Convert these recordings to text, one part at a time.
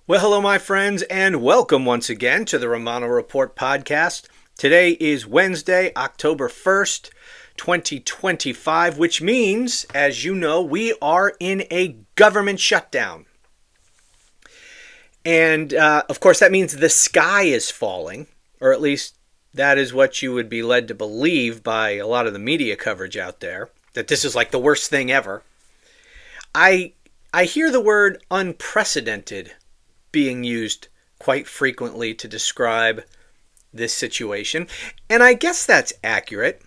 Well, hello, my friends, and welcome once again to the Romano Report podcast. Today is Wednesday, October 1st, 2025, which means, as you know, we are in a government shutdown. And, of course, that means the sky is falling, or at least that is what you would be led to believe by a lot of the media coverage out there, that this is like the worst thing ever. I hear the word unprecedented being used quite frequently to describe this situation. And I guess that's accurate,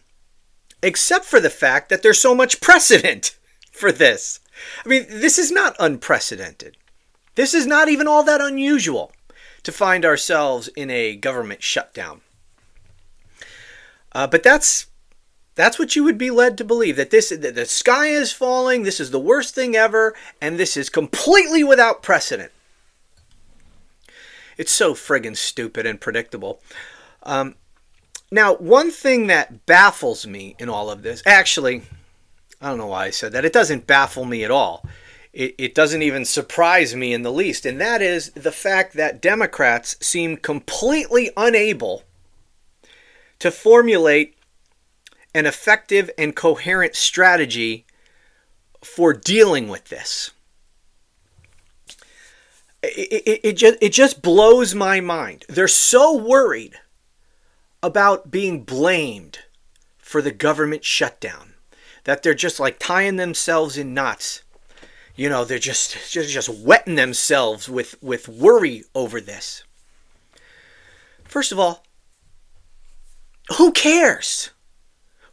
except for the fact that there's so much precedent for this. I mean, this is not unprecedented. This is not even all that unusual to find ourselves in a government shutdown. But that's what you would be led to believe, that the sky is falling, this is the worst thing ever, and this is completely without precedent. It's so friggin' stupid and predictable. Now, one thing that baffles me in all of this, actually, I don't know why I said that. It doesn't baffle me at all. It doesn't even surprise me in the least. And that is the fact that Democrats seem completely unable to formulate an effective and coherent strategy for dealing with this. It just blows my mind. They're so worried about being blamed for the government shutdown that they're just like tying themselves in knots. You know, they're just wetting themselves with worry over this. First of all, who cares?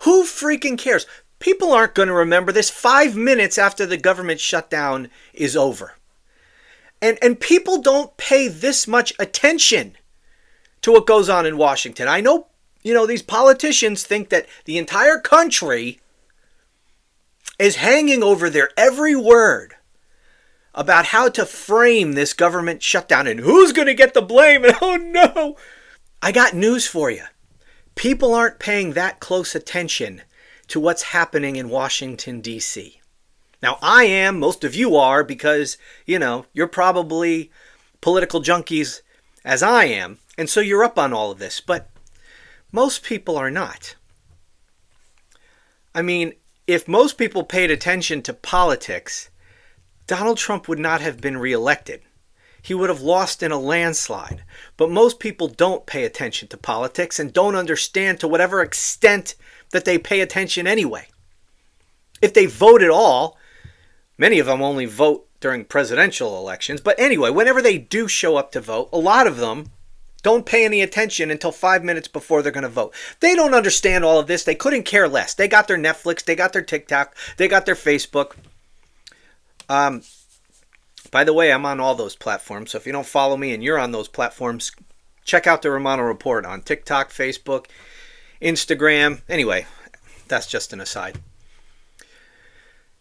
Who freaking cares? People aren't going to remember this 5 minutes after the government shutdown is over. And people don't pay this much attention to what goes on in Washington. I know, these politicians think that the entire country is hanging over their every word about how to frame this government shutdown and who's going to get the blame. And oh no, I got news for you. People aren't paying that close attention to what's happening in Washington, D.C. Now, I am, most of you are, because, you're probably political junkies as I am, and so you're up on all of this, but most people are not. I mean, if most people paid attention to politics, Donald Trump would not have been reelected. He would have lost in a landslide. But most people don't pay attention to politics and don't understand to whatever extent that they pay attention anyway. If they vote at all, many of them only vote during presidential elections. But anyway, whenever they do show up to vote, a lot of them don't pay any attention until 5 minutes before they're going to vote. They don't understand all of this. They couldn't care less. They got their Netflix. They got their TikTok. They got their Facebook. By the way, I'm on all those platforms. So if you don't follow me and you're on those platforms, check out the Romano Report on TikTok, Facebook, Instagram. Anyway, that's just an aside.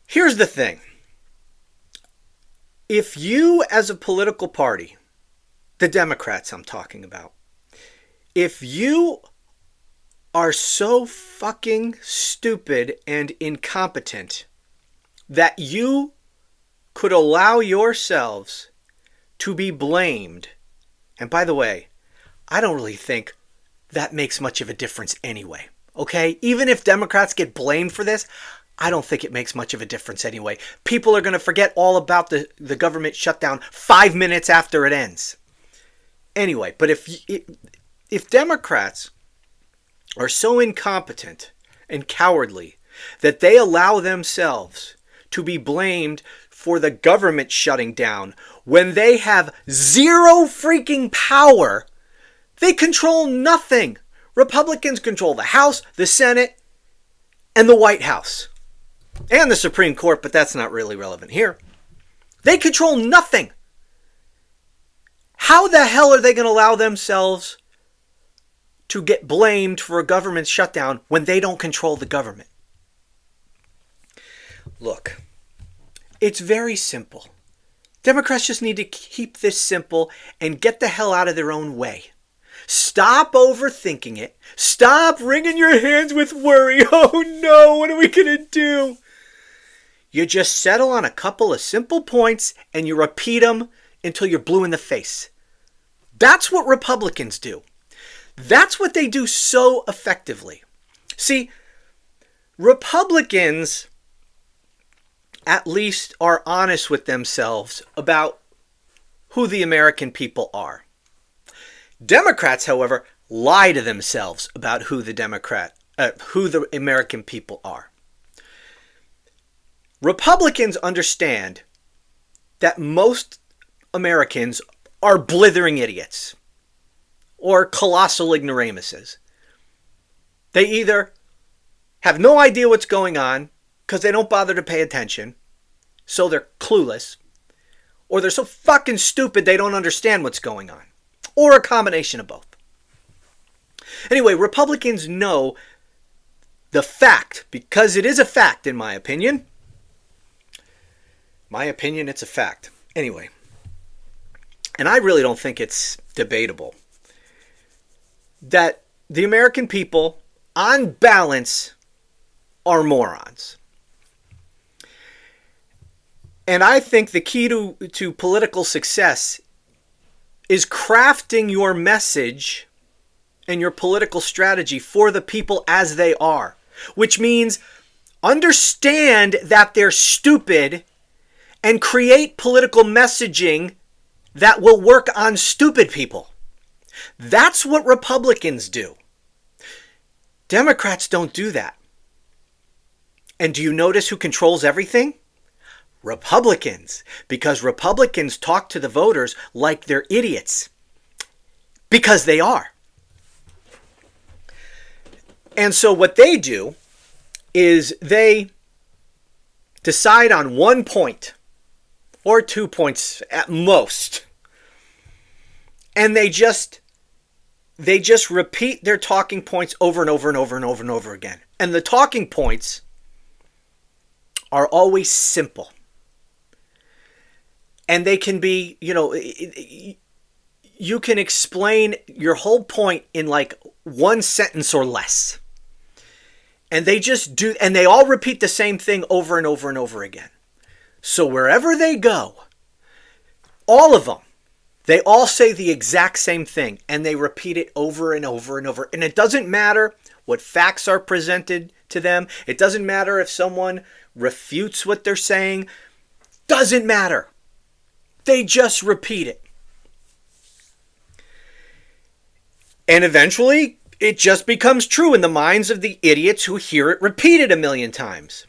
Here's the thing. If you, as a political party, the Democrats I'm talking about, if you are so fucking stupid and incompetent that you could allow yourselves to be blamed, and by the way, I don't really think that makes much of a difference anyway, okay? Even if Democrats get blamed for this, I don't think it makes much of a difference anyway. People are going to forget all about the government shutdown 5 minutes after it ends. Anyway, but if Democrats are so incompetent and cowardly that they allow themselves to be blamed for the government shutting down when they have zero freaking power, they control nothing. Republicans control the House, the Senate, and the White House. And the Supreme Court, but that's not really relevant here. They control nothing. How the hell are they going to allow themselves to get blamed for a government shutdown when they don't control the government? Look, it's very simple. Democrats just need to keep this simple and get the hell out of their own way. Stop overthinking it. Stop wringing your hands with worry. Oh no, what are we going to do? You just settle on a couple of simple points and you repeat them until you're blue in the face. That's what Republicans do. That's what they do so effectively. See, Republicans at least are honest with themselves about who the American people are. Democrats, however, lie to themselves about who the American people are. Republicans understand that most Americans are blithering idiots or colossal ignoramuses. They either have no idea what's going on because they don't bother to pay attention, so they're clueless, or they're so fucking stupid they don't understand what's going on, or a combination of both. Anyway, Republicans know the fact, because it is a fact in my opinion. It's a fact. Anyway, and I really don't think it's debatable, that the American people, on balance, are morons. And I think the key to political success is crafting your message and your political strategy for the people as they are, which means understand that they're stupid and create political messaging that will work on stupid people. That's what Republicans do. Democrats don't do that. And do you notice who controls everything? Republicans. Because Republicans talk to the voters like they're idiots. Because they are. And so what they do is they decide on 1 point or 2 points at most. And they just repeat their talking points over and over and over and over and over again. And the talking points are always simple. And they can be, you can explain your whole point in like 1 sentence or less. And they just do, and they all repeat the same thing over and over and over again. So wherever they go, all of them, they all say the exact same thing, and they repeat it over and over and over. And it doesn't matter what facts are presented to them. It doesn't matter if someone refutes what they're saying. Doesn't matter. They just repeat it. And eventually, it just becomes true in the minds of the idiots who hear it repeated a million times.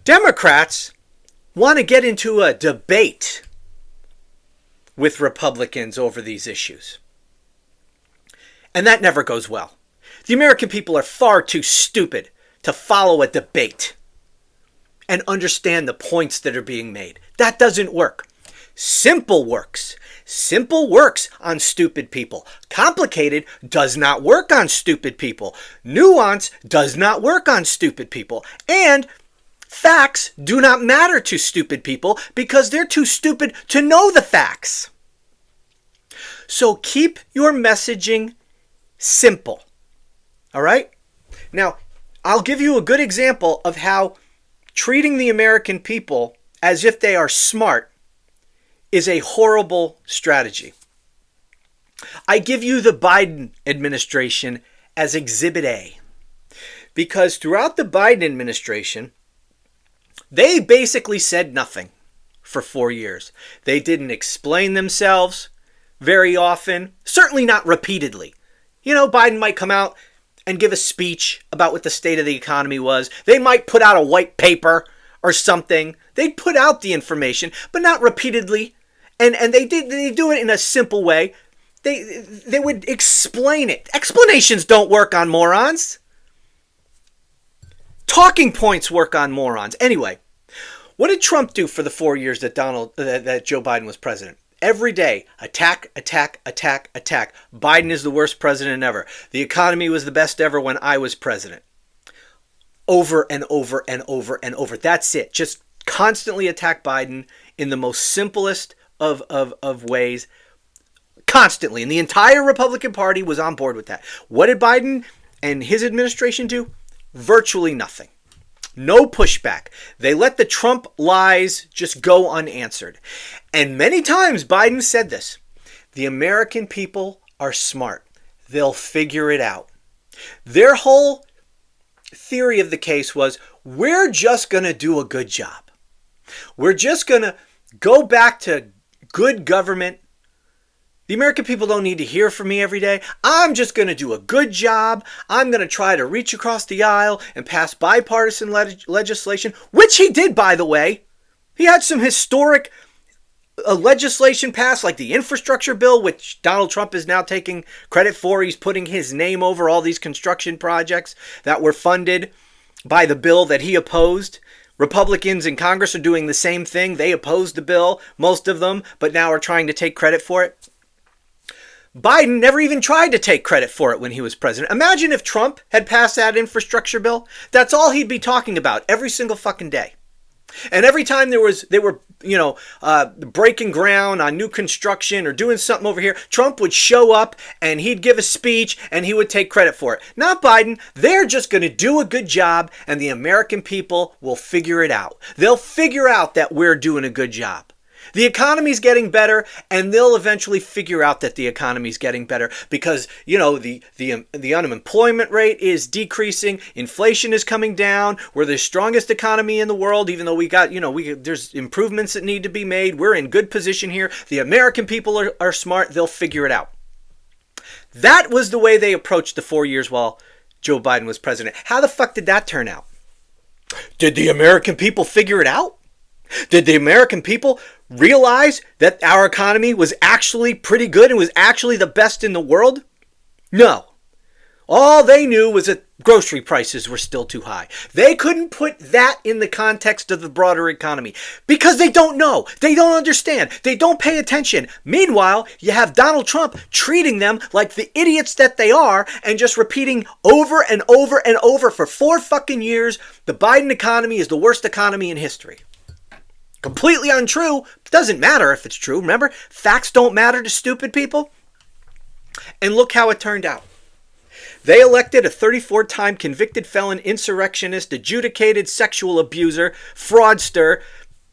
Democrats want to get into a debate with Republicans over these issues. And that never goes well. The American people are far too stupid to follow a debate and understand the points that are being made. That doesn't work. Simple works. Simple works on stupid people. Complicated does not work on stupid people. Nuance does not work on stupid people. And facts do not matter to stupid people because they're too stupid to know the facts. So keep your messaging simple. All right? Now, I'll give you a good example of how treating the American people as if they are smart is a horrible strategy. I give you the Biden administration as Exhibit A, because throughout the Biden administration, they basically said nothing for 4 years. They didn't explain themselves very often, certainly not repeatedly. Biden might come out and give a speech about what the state of the economy was. They might put out a white paper or something. They'd put out the information, but not repeatedly. And they do it in a simple way. They would explain it. Explanations don't work on morons. Talking points work on morons. Anyway, what did Trump do for the 4 years that Joe Biden was president? Every day, attack, attack, attack, attack. Biden is the worst president ever. The economy was the best ever when I was president. Over and over and over and over. That's it. Just constantly attack Biden in the most simplest of ways. Constantly. And the entire Republican Party was on board with that. What did Biden and his administration do? Virtually nothing. No pushback. They let the Trump lies just go unanswered. And many times Biden said this. The American people are smart. They'll figure it out. Their whole theory of the case was, we're just going to do a good job. We're just going to go back to good government. The American people don't need to hear from me every day. I'm just going to do a good job. I'm going to try to reach across the aisle and pass bipartisan legislation, which he did, by the way. He had some historic legislation passed, like the infrastructure bill, which Donald Trump is now taking credit for. He's putting his name over all these construction projects that were funded by the bill that he opposed. Republicans in Congress are doing the same thing. They opposed the bill, most of them, but now are trying to take credit for it. Biden never even tried to take credit for it when he was president. Imagine if Trump had passed that infrastructure bill. That's all he'd be talking about every single fucking day. And every time they were breaking ground on new construction or doing something over here, Trump would show up and he'd give a speech and he would take credit for it. Not Biden. They're just going to do a good job and the American people will figure it out. They'll figure out that we're doing a good job. The economy's getting better, and they'll eventually figure out that the economy's getting better because, the unemployment rate is decreasing, inflation is coming down, we're the strongest economy in the world, even though there's improvements that need to be made. We're in good position here. The American people are smart. They'll figure it out. That was the way they approached the 4 years while Joe Biden was president. How the fuck did that turn out? Did the American people figure it out? Did the American people realize that our economy was actually pretty good and was actually the best in the world? No. All they knew was that grocery prices were still too high. They couldn't put that in the context of the broader economy because they don't know. They don't understand. They don't pay attention. Meanwhile, you have Donald Trump treating them like the idiots that they are and just repeating over and over and over for 4 fucking years, the Biden economy is the worst economy in history. Completely untrue. Doesn't matter if it's true. Remember, facts don't matter to stupid people. And look how it turned out. They elected a 34-time convicted felon, insurrectionist, adjudicated sexual abuser, fraudster,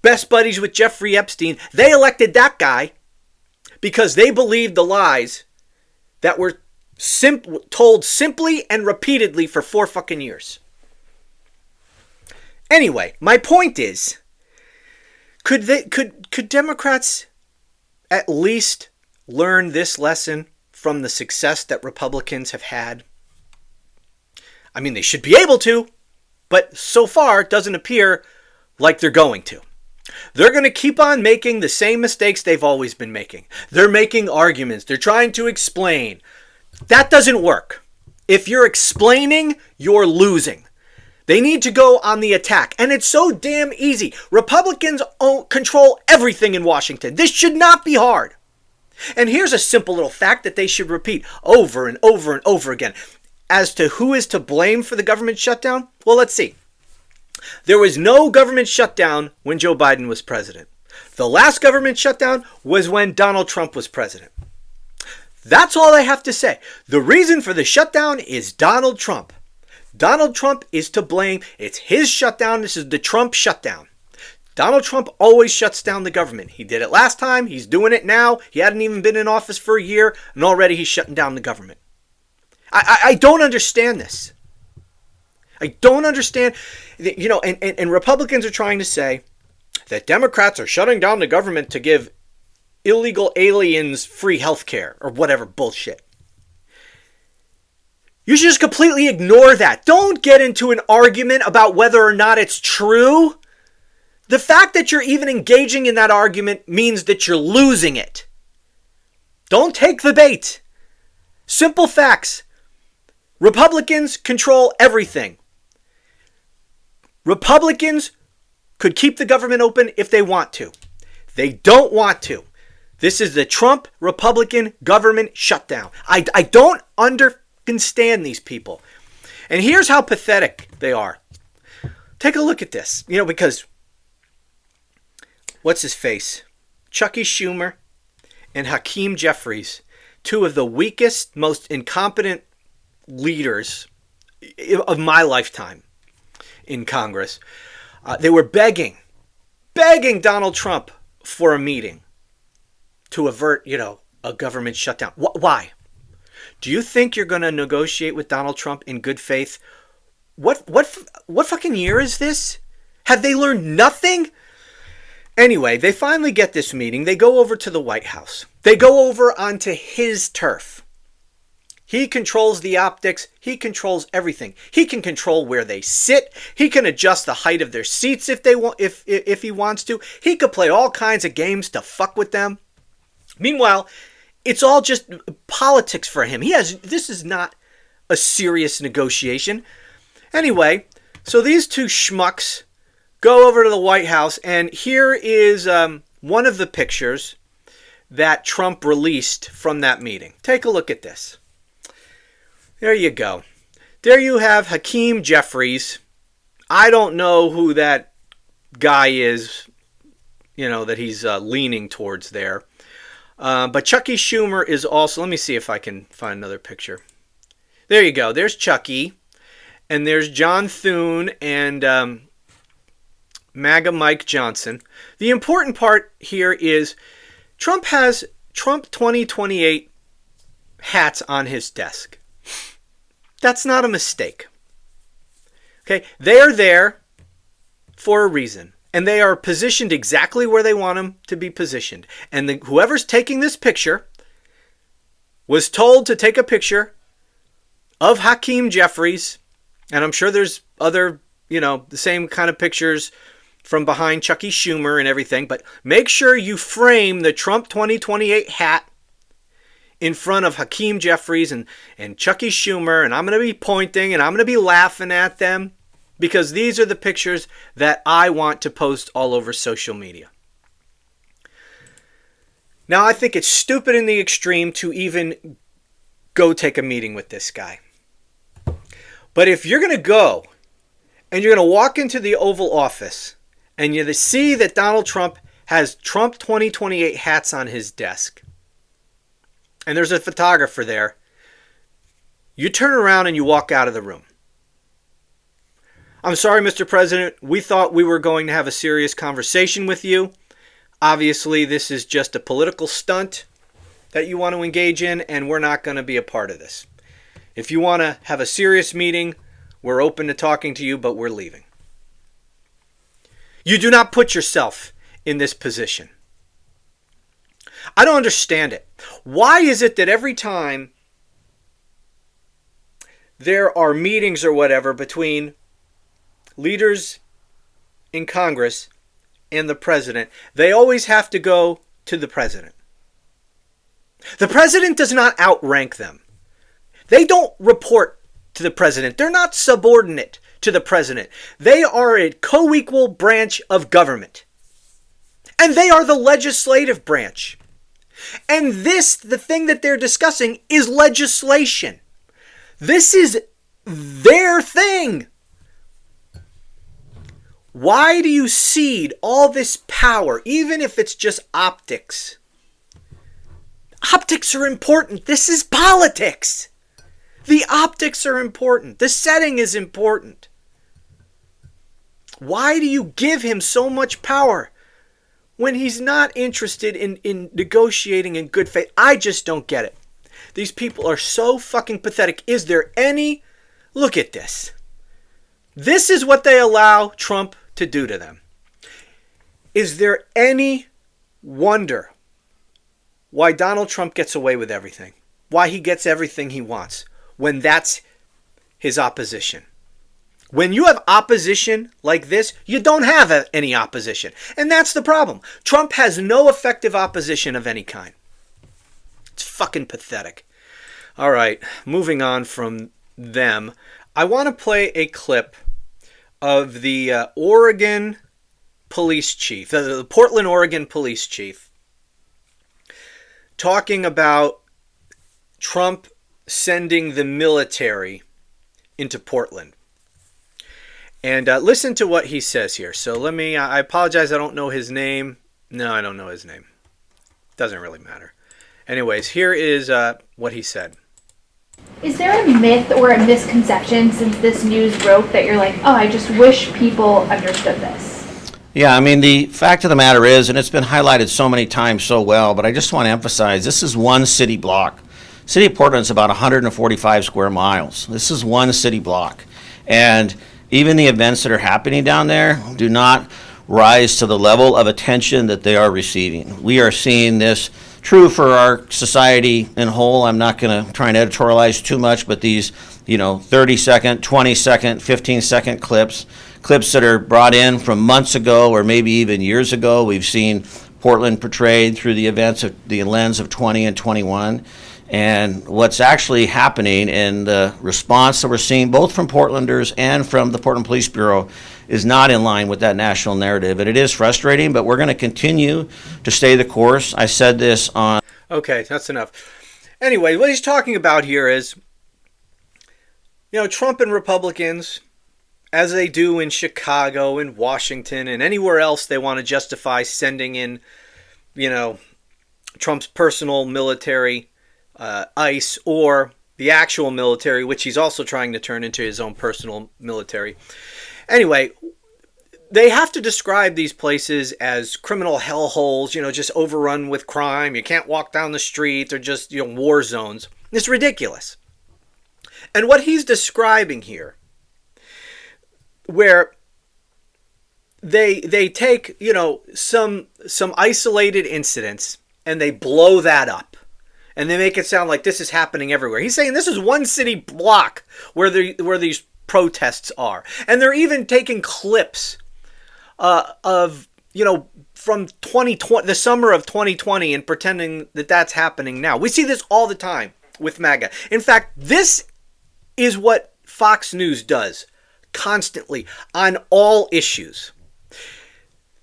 best buddies with Jeffrey Epstein. They elected that guy because they believed the lies that were told simply and repeatedly for 4 fucking years. Anyway, my point is, Could Democrats at least learn this lesson from the success that Republicans have had? I mean, they should be able to, but so far it doesn't appear like they're going to. They're going to keep on making the same mistakes they've always been making. They're making arguments. They're trying to explain. That doesn't work. If you're explaining, you're losing. They need to go on the attack. And it's so damn easy. Republicans control everything in Washington. This should not be hard. And here's a simple little fact that they should repeat over and over and over again. As to who is to blame for the government shutdown, well, let's see. There was no government shutdown when Joe Biden was president. The last government shutdown was when Donald Trump was president. That's all I have to say. The reason for the shutdown is Donald Trump. Donald Trump is to blame. It's his shutdown. This is the Trump shutdown. Donald Trump always shuts down the government. He did it last time. He's doing it now. He hadn't even been in office for a year, and already he's shutting down the government. I don't understand this. I don't understand. And Republicans are trying to say that Democrats are shutting down the government to give illegal aliens free health care or whatever bullshit. You should just completely ignore that. Don't get into an argument about whether or not it's true. The fact that you're even engaging in that argument means that you're losing it. Don't take the bait. Simple facts. Republicans control everything. Republicans could keep the government open if they want to. They don't want to. This is the Trump Republican government shutdown. I don't understand these people. And here's how pathetic they are. Take a look at this. Because what's his face? Chucky Schumer and Hakeem Jeffries, two of the weakest, most incompetent leaders of my lifetime in Congress. They were begging Donald Trump for a meeting. to avert, a government shutdown. Why? Do you think you're going to negotiate with Donald Trump in good faith? What fucking year is this? Have they learned nothing? Anyway, they finally get this meeting. They go over to the White House. They go over onto his turf. He controls the optics. He controls everything. He can control where they sit. He can adjust the height of their seats if they want, if he wants to. He could play all kinds of games to fuck with them. Meanwhile, it's all just politics for him. This is not a serious negotiation. Anyway, so these two schmucks go over to the White House, and here is one of the pictures that Trump released from that meeting. Take a look at this. There you go. There you have Hakeem Jeffries. I don't know who that guy is, that he's leaning towards there. But Chucky Schumer is also... Let me see if I can find another picture. There you go. There's Chucky. And there's John Thune and MAGA Mike Johnson. The important part here is Trump has Trump 2028 hats on his desk. That's not a mistake. Okay, they are there for a reason. And they are positioned exactly where they want them to be positioned. And whoever's taking this picture was told to take a picture of Hakeem Jeffries. And I'm sure there's other, the same kind of pictures from behind Chucky Schumer and everything. But make sure you frame the Trump 2028 hat in front of Hakeem Jeffries and Chucky Schumer. And I'm going to be pointing and I'm going to be laughing at them. Because these are the pictures that I want to post all over social media. Now, I think it's stupid in the extreme to even go take a meeting with this guy. But if you're going to go and you're going to walk into the Oval Office and you see that Donald Trump has Trump 2028 hats on his desk, and there's a photographer there, you turn around and you walk out of the room. I'm sorry, Mr. President. We thought we were going to have a serious conversation with you. Obviously, this is just a political stunt that you want to engage in, and we're not going to be a part of this. If you want to have a serious meeting, we're open to talking to you, but we're leaving. You do not put yourself in this position. I don't understand it. Why is it that every time there are meetings or whatever between leaders in Congress and the president, they always have to go to the president? The president does not outrank them. They don't report to the president. They're not subordinate to the president. They are a co-equal branch of government. And they are the legislative branch. And the thing that they're discussing is legislation. This is their thing. Why do you cede all this power, even if it's just optics? Optics are important. This is politics. The optics are important. The setting is important. Why do you give him so much power when he's not interested in negotiating in good faith? I just don't get it. These people are so fucking pathetic. Is there any... Look at this. This is what they allow Trump to do to them. Is there any wonder why Donald Trump gets away with everything? Why he gets everything he wants when that's his opposition? When you have opposition like this, you don't have any opposition. And that's the problem. Trump has no effective opposition of any kind. It's fucking pathetic. All right, moving on from them. I want to play a clip of the Oregon police chief, the Portland, Oregon police chief, talking about Trump sending the military into Portland. And listen to what he says here. So I apologize, I don't know his name. No, I don't know his name. Doesn't really matter. Anyways, here is what he said. Is there a myth or a misconception since this news broke that you're like, oh, I just wish people understood this? Yeah, I mean, the fact of the matter is, and it's been highlighted so many times so well, but I just want to emphasize this is one city block. City of Portland's about 145 square miles. This is one city block. And even the events that are happening down there do not rise to the level of attention that they are receiving. We are seeing this true for our society in whole. I'm not going to try and editorialize too much, but these, 30-second, 20-second, 15-second clips that are brought in from months ago or maybe even years ago. We've seen Portland portrayed through the events of the lens of 20 and 21. And what's actually happening and the response that we're seeing both from Portlanders and from the Portland Police Bureau is not in line with that national narrative. And it is frustrating, but we're going to continue to stay the course. I said this on... Okay, that's enough. Anyway, what he's talking about here is, Trump and Republicans, as they do in Chicago and Washington and anywhere else they want to justify sending in, Trump's personal military, ICE, or the actual military, which he's also trying to turn into his own personal military. Anyway, they have to describe these places as criminal hellholes, just overrun with crime. You can't walk down the street. They're just, war zones. It's ridiculous. And what he's describing here, where they take, some isolated incidents and they blow that up. And they make it sound like this is happening everywhere. He's saying this is one city block where these protests are. And they're even taking clips of, from 2020, the summer of 2020, and pretending that that's happening now. We see this all the time with MAGA. In fact, this is what Fox News does constantly on all issues.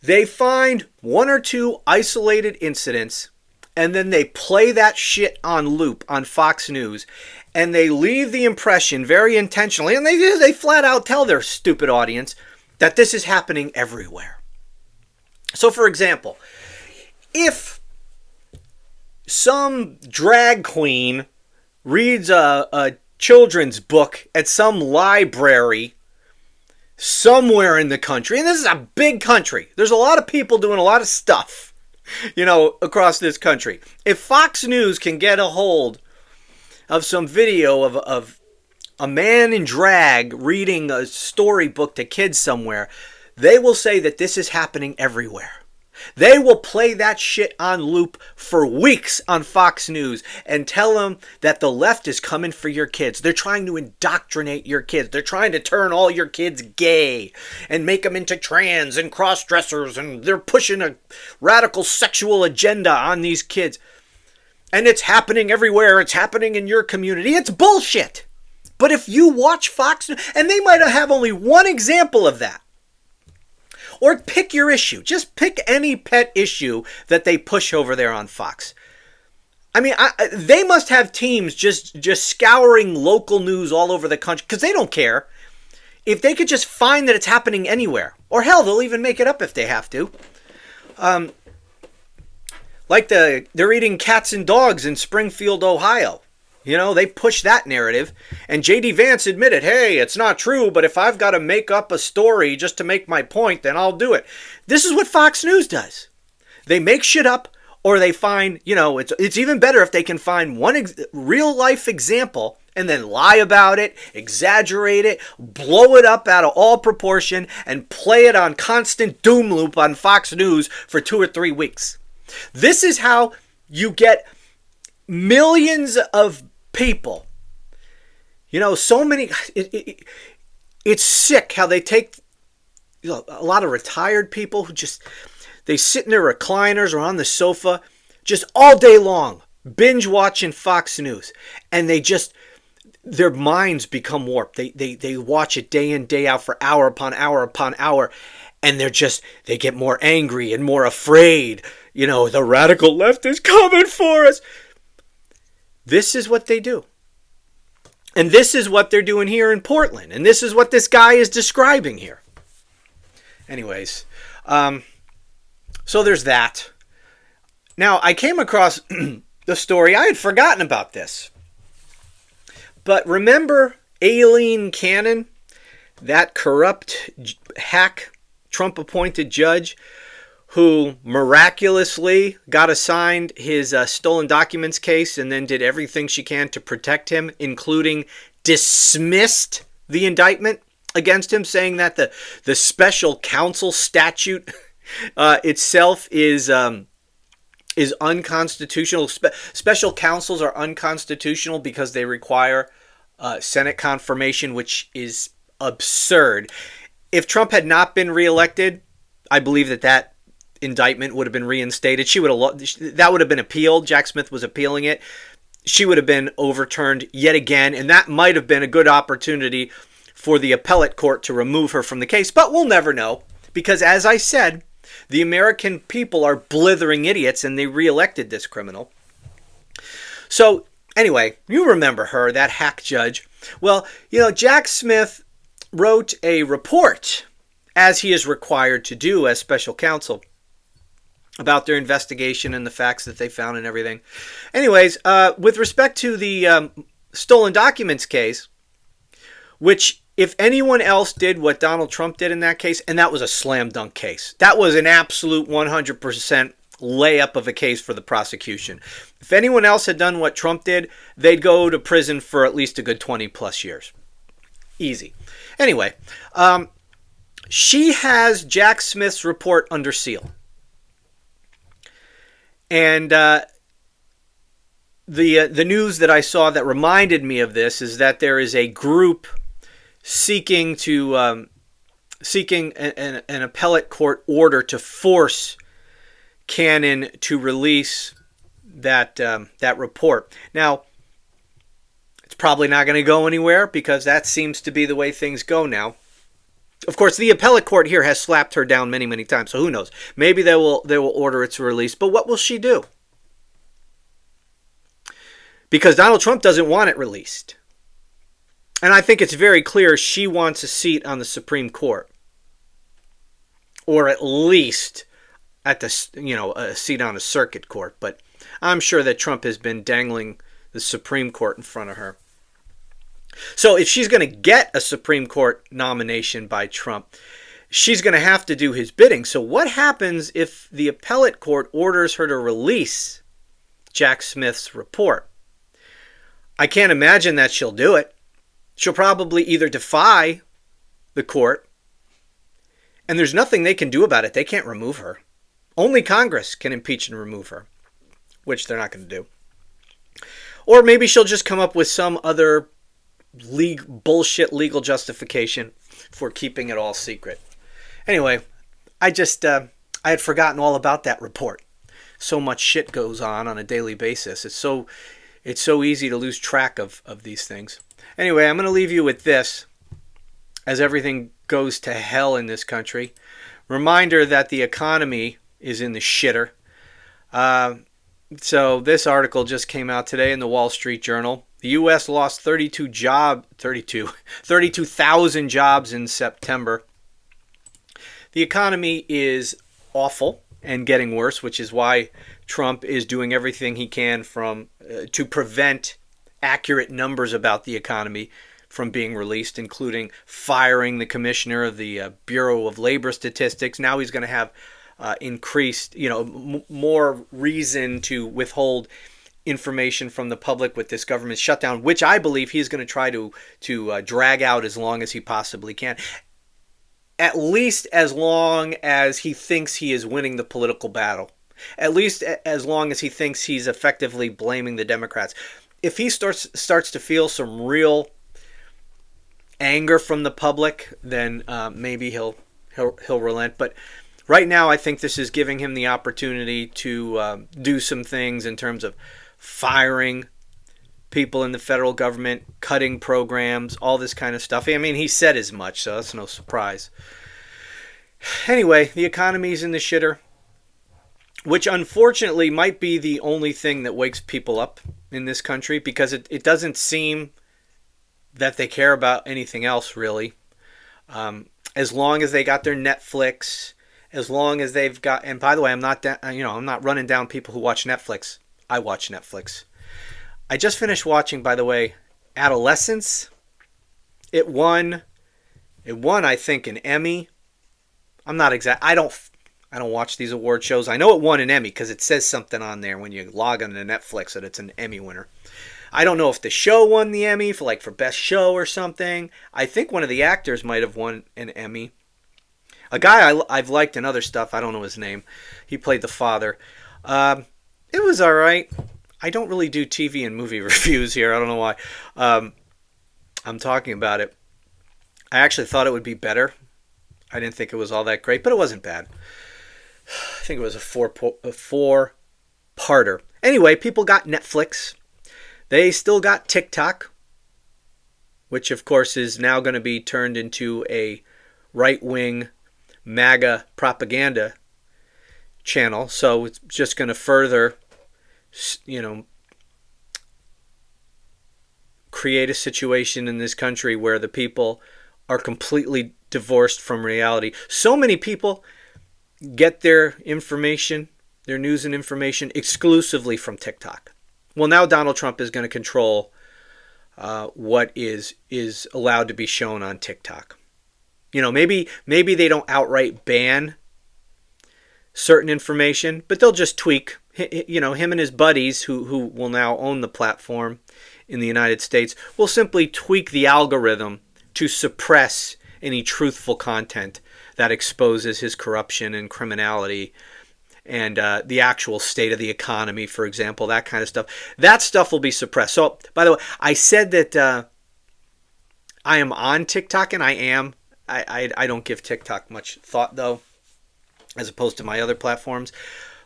They find one or two isolated incidents, and then they play that shit on loop on Fox News, and they leave the impression very intentionally, and they flat out tell their stupid audience that this is happening everywhere. So, for example, if some drag queen reads a children's book at some library somewhere in the country, and this is a big country, there's a lot of people doing a lot of stuff, across this country. If Fox News can get a hold of some video of a man in drag reading a storybook to kids somewhere, they will say that this is happening everywhere. They will play that shit on loop for weeks on Fox News and tell them that the left is coming for your kids. They're trying to indoctrinate your kids. They're trying to turn all your kids gay and make them into trans and cross-dressers, and they're pushing a radical sexual agenda on these kids. And it's happening everywhere. It's happening in your community. It's bullshit. But if you watch Fox News, and they might have only one example of that, or pick your issue. Just pick any pet issue that they push over there on Fox. I mean, they must have teams just scouring local news all over the country, because they don't care. If they could just find that it's happening anywhere. Or hell, they'll even make it up if they have to. Like they're eating cats and dogs in Springfield, Ohio. They push that narrative. And J.D. Vance admitted, hey, it's not true, but if I've got to make up a story just to make my point, then I'll do it. This is what Fox News does. They make shit up, or they find, it's even better if they can find one real-life example and then lie about it, exaggerate it, blow it up out of all proportion, and play it on constant doom loop on Fox News for 2 or 3 weeks. This is how you get millions of people, so many, it's sick how they take, a lot of retired people who they sit in their recliners or on the sofa just all day long, binge watching Fox News, and their minds become warped. They watch it day in, day out for hour upon hour upon hour, and they get more angry and more afraid. The radical left is coming for us. This is what they do. And this is what they're doing here in Portland. And this is what this guy is describing here. Anyways, so there's that. Now, I came across the story. I had forgotten about this. But remember Aileen Cannon, that corrupt hack Trump appointed judge who miraculously got assigned his stolen documents case and then did everything she can to protect him, including dismissed the indictment against him, saying that the special counsel statute itself is unconstitutional. Special counsels are unconstitutional because they require Senate confirmation, which is absurd. If Trump had not been reelected, I believe that indictment would have been reinstated. That would have been appealed. Jack Smith was appealing it. She would have been overturned yet again, and that might have been a good opportunity for the appellate court to remove her from the case. But we'll never know, because as I said, the American people are blithering idiots, and they reelected this criminal. So anyway, you remember her, that hack judge. Well, Jack Smith wrote a report, as he is required to do as special counsel, about their investigation and the facts that they found and everything. Anyways, with respect to the stolen documents case, which if anyone else did what Donald Trump did in that case, and that was a slam dunk case. That was an absolute 100% layup of a case for the prosecution. If anyone else had done what Trump did, they'd go to prison for at least a good 20 plus years. Easy. Anyway, she has Jack Smith's report under seal. And the news that I saw that reminded me of this is that there is a group seeking an appellate court order to force Cannon to release that report. Now, it's probably not going to go anywhere because that seems to be the way things go now. Of course, the appellate court here has slapped her down many, many times, so who knows? Maybe they will order its release, but what will she do? Because Donald Trump doesn't want it released. And I think it's very clear she wants a seat on the Supreme Court. Or at least at a seat on a circuit court. But I'm sure that Trump has been dangling the Supreme Court in front of her. So if she's going to get a Supreme Court nomination by Trump, she's going to have to do his bidding. So what happens if the appellate court orders her to release Jack Smith's report? I can't imagine that she'll do it. She'll probably either defy the court, and there's nothing they can do about it. They can't remove her. Only Congress can impeach and remove her, which they're not going to do. Or maybe she'll just come up with some other bullshit legal justification for keeping it all secret. Anyway, I had forgotten all about that report. So much shit goes on a daily basis. It's so easy to lose track of these things. Anyway, I'm going to leave you with this as everything goes to hell in this country. Reminder that the economy is in the shitter. So this article just came out today in the Wall Street Journal. The U.S. lost 32,000 jobs in September. The economy is awful and getting worse, which is why Trump is doing everything he can to prevent accurate numbers about the economy from being released, including firing the commissioner of the Bureau of Labor Statistics. Now he's going to have increased, more reason to withhold information from the public with this government shutdown, which I believe he's going to try to drag out as long as he possibly can. At least as long as he thinks he is winning the political battle. At least as long as he thinks he's effectively blaming the Democrats. If he starts to feel some real anger from the public, then maybe he'll relent. But right now, I think this is giving him the opportunity to do some things in terms of firing people in the federal government, cutting programs, all this kind of stuff. I mean, he said as much, so that's no surprise. Anyway, the economy's in the shitter, which unfortunately might be the only thing that wakes people up in this country, because it doesn't seem that they care about anything else, really. As long as they got their Netflix, as long as they've got, and by the way, I'm not running down people who watch Netflix. I watch Netflix. I just finished watching, by the way, Adolescence. It won, I think, an Emmy. I'm not exact. I don't watch these award shows. I know it won an Emmy because it says something on there when you log on to Netflix that it's an Emmy winner. I don't know if the show won the Emmy for best show or something. I think one of the actors might have won an Emmy. A guy I've liked in other stuff. I don't know his name. He played the father. It was all right. I don't really do TV and movie reviews here. I don't know why. I'm talking about it. I actually thought it would be better. I didn't think it was all that great, but it wasn't bad. I think it was a four-parter. Anyway, people got Netflix. They still got TikTok, which of course is now going to be turned into a right-wing MAGA propaganda channel. So it's just going to further, create a situation in this country where the people are completely divorced from reality. So many people get their information, their news and information exclusively from TikTok. Well, now Donald Trump is going to control what is allowed to be shown on TikTok. Maybe they don't outright ban certain information, but they'll just tweak. Him and his buddies who will now own the platform in the United States will simply tweak the algorithm to suppress any truthful content that exposes his corruption and criminality and the actual state of the economy, for example, that kind of stuff. That stuff will be suppressed. So, by the way, I said that I am on TikTok, and I am. I don't give TikTok much thought, though, as opposed to my other platforms.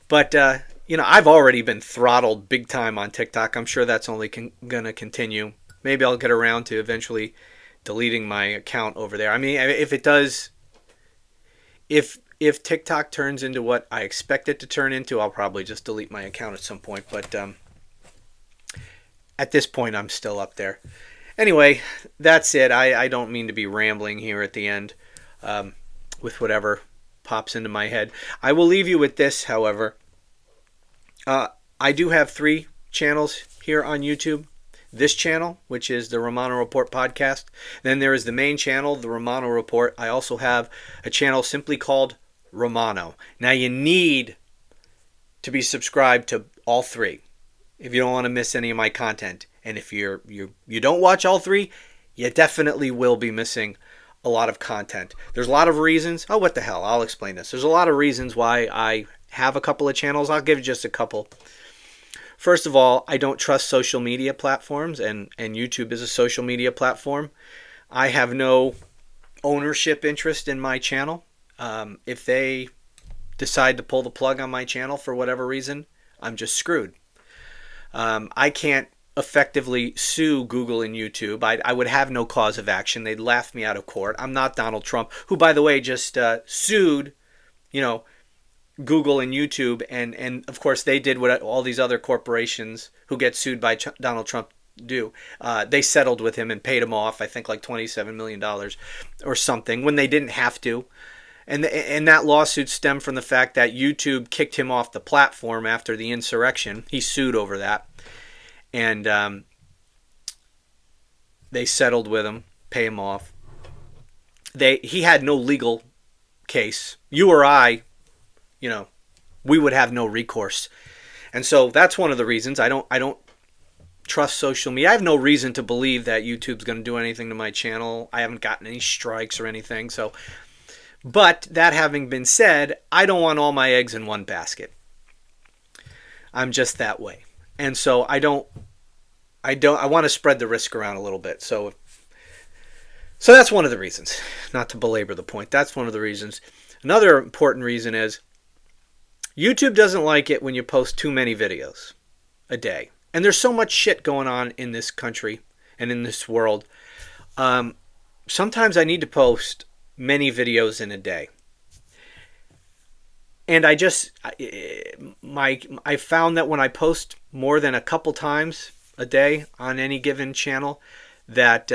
But, I've already been throttled big time on TikTok. I'm sure that's only going to continue. Maybe I'll get around to eventually deleting my account over there. I mean, if it does, if TikTok turns into what I expect it to turn into, I'll probably just delete my account at some point. But at this point, I'm still up there. Anyway, that's it. I don't mean to be rambling here at the end with whatever pops into my head. I will leave you with this, however. I do have 3 channels here on YouTube. This channel, which is the Romano Report podcast. Then there is the main channel, the Romano Report. I also have a channel simply called Romano. Now you need to be subscribed to all 3 if you don't want to miss any of my content. And if you don't watch all 3, you definitely will be missing a lot of content. There's a lot of reasons. Oh, what the hell? I'll explain this. There's a lot of reasons why I have a couple of channels. I'll give you just a couple. First of all, I don't trust social media platforms, and YouTube is a social media platform. I have no ownership interest in my channel. If they decide to pull the plug on my channel for whatever reason, I'm just screwed. I can't effectively sue Google and YouTube. I would have no cause of action. They'd laugh me out of court. I'm not Donald Trump, who, by the way, just sued, Google and YouTube, and of course they did what all these other corporations who get sued by Donald Trump do. They settled with him and paid him off, I think like $27 million or something, when they didn't have to. And that lawsuit stemmed from the fact that YouTube kicked him off the platform after the insurrection. He sued over that. And they settled with him, pay him off. He had no legal case. You or I, we would have no recourse. And so that's one of the reasons I don't trust social media. I have no reason to believe that YouTube's going to do anything to my channel. I haven't gotten any strikes or anything. But that having been said, I don't want all my eggs in one basket. I'm just that way. And so I want to spread the risk around a little bit. So that's one of the reasons. Not to belabor the point. That's one of the reasons. Another important reason is YouTube doesn't like it when you post too many videos a day. And there's so much shit going on in this country and in this world. Sometimes I need to post many videos in a day. And I found that when I post more than a couple times a day on any given channel, that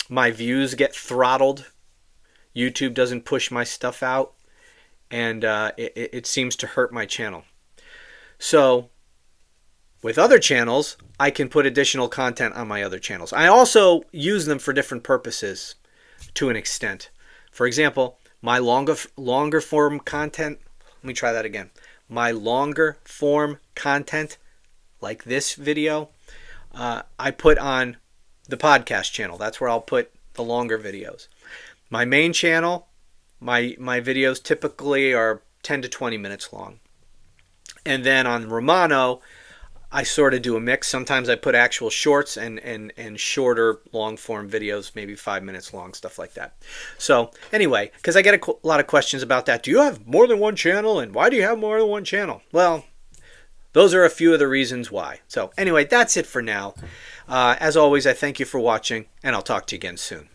my views get throttled. YouTube doesn't push my stuff out. And it seems to hurt my channel. So with other channels, I can put additional content on my other channels. I also use them for different purposes to an extent. For example, My longer form content, let me try that again. My longer form content, like this video, I put on the podcast channel. That's where I'll put the longer videos. My main channel, my videos typically are 10 to 20 minutes long. And then on Romano, I sort of do a mix. Sometimes I put actual shorts and shorter long form videos, maybe 5 minutes long, stuff like that. So anyway, because I get a lot of questions about that. Do you have more than one channel? And why do you have more than one channel? Well, those are a few of the reasons why. So anyway, that's it for now. As always, I thank you for watching, and I'll talk to you again soon.